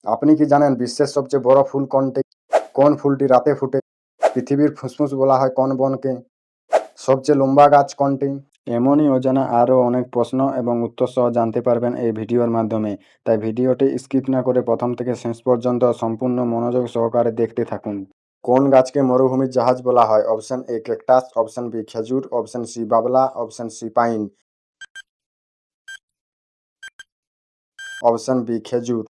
আপনি কি জানেন বিশ্বের সবচেয়ে বড় ফুল কোনটি? কোন ফুলটি রাতে ফোটে? পৃথিবীর ফুসফুস বলা হয় কোন বনকে? সবচেয়ে লম্বা গাছ কোনটি? এমনই অজানা আরও অনেক প্রশ্ন এবং উত্তর সহ জানতে পারবেন এই ভিডিওর মাধ্যমে। তাই ভিডিওটি স্কিপ না করে প্রথম থেকে শেষ পর্যন্ত সম্পূর্ণ মনোযোগ সহকারে দেখতে থাকুন। কোন গাছকে মরুভূমির জাহাজ বলা হয়? Option A cactus, option B খেজুর, অপশন সি বাবলা, option C pine. Option B খেজুর।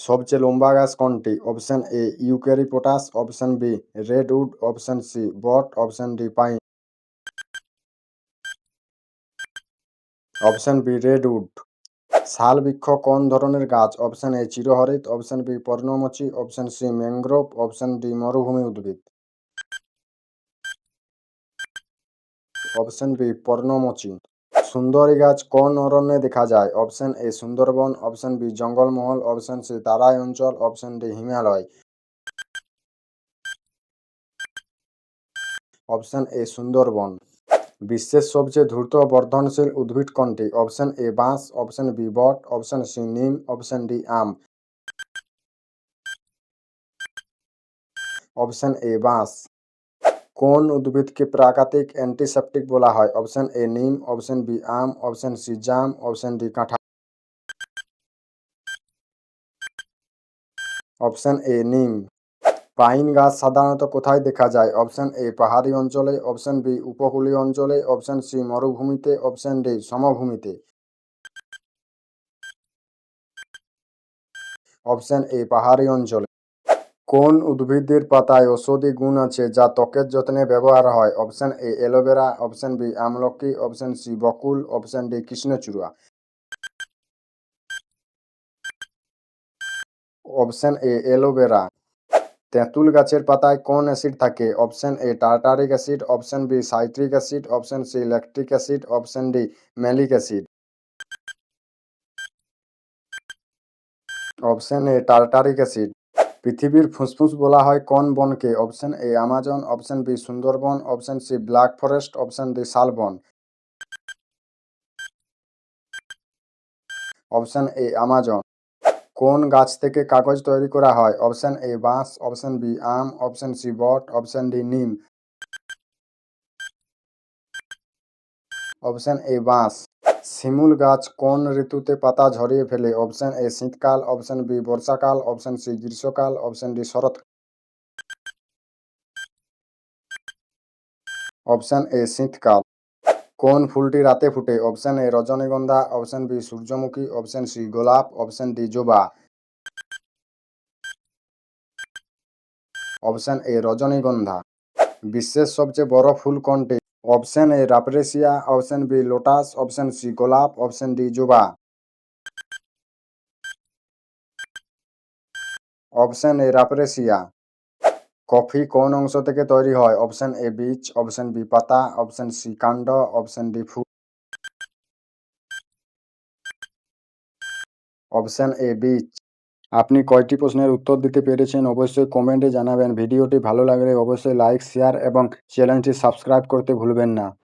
সবচেয়ে লম্বা গাছ কোনটি? Option A eucalyptus, option B redwood, option C বট, option D pine. Option B redwood. শাল বৃক্ষ কোন ধরনের গাছ? অপশন এ চিরহরিৎ, অপশন বি পর্ণমোচী, option C mangrove, option D মরুভূমি উদ্ভিদ। অপশন বি পর্ণমোচী। সুন্দরী গাছ কোন অরণ্যে দেখা যায়? Option A Sundarban, option B Jangalmahal, option C Terai অঞ্চল, option D Himalaya. Option A Sundarban. বিশ্বের সবচেয়ে দ্রুত বর্ধনশীল উদ্ভিদ কোনটি? অপশন এ বাঁশ, অপশন বি বট, অপশন সি নিম, অপশন ডি আম। অপশন এ বাঁশ। কোন উদ্ভিদকে প্রাকৃতিক অ্যান্টিসেপ্টিক বলা হয়? অপশন এ নিম, অপশন বি আম, অপশন সি জাম, অপশন ডি কাঁঠাল। অপশন এ নিম। পাইন গাছ সাধারণত কোথায় দেখা যায়? অপশন এ পাহাড়ি অঞ্চলে, অপশন বি উপকূলীয় অঞ্চলে, অপশন সি মরুভূমিতে, অপশন ডি সমভূমিতে। অপশন এ পাহাড়ি অঞ্চলে। কোন উদ্ভিদের পাতায় ঔষধি গুণ আছে যা ত্বকের যত্নে ব্যবহার হয়? Option A aloe vera, option B আমলকি, অপশন সি বকুল, অপশন ডি কৃষ্ণচূড়া। Option A aloe vera. তেঁতুল গাছের পাতায় কোন অ্যাসিড থাকে? Option A tartaric acid, option B citric acid, option C lactic acid, option D malic acid. Option A tartaric acid. পৃথিবীর ফুসফুস বলা হয় কোন বনকে? Option A Amazon, option B Sundarban, option C Black Forest, option D শালবন। Option A Amazon. কোন গাছ থেকে কাগজ তৈরি করা হয়? অপশন এ বাঁশ, অপশন বি আম, অপশন সি বট, অপশন ডি নিম। অপশন এ বাঁশ। শিমুল গাছ কোন ঋতুতে পাতা ঝরিয়ে ফেলে? অপশন এ শীতকাল, অপশন বি বর্ষাকাল, অপশন সি গ্রীষ্মকাল, অপশন ডি শরৎ। অপশন এ শীতকাল। কোন ফুলটি রাতে ফোটে? অপশন এ রজনীগন্ধা, অপশন বি সূর্যমুখী, অপশন সি গোলাপ, অপশন ডি জবা। অপশন এ রজনীগন্ধা। বিশ্বের সবচেয়ে বড় ফুল কোনটি? Option A rafflesia, option B lotus, option C গোলাপ, অপশন ডি জবা। Option A rafflesia. কফি কোন অংশ থেকে তৈরি হয়? অপশন এ বীজ, অপশন বি পাতা, অপশন সি কাণ্ড, option D full. Option A বীজ। আপনি কয়টি প্রশ্নের উত্তর দিতে পেরেছেন অবশ্যই কমেন্টে জানাবেন। ভিডিওটি ভালো লাগলে অবশ্যই লাইক, শেয়ার এবং চ্যানেলটি সাবস্ক্রাইব করতে ভুলবেন না।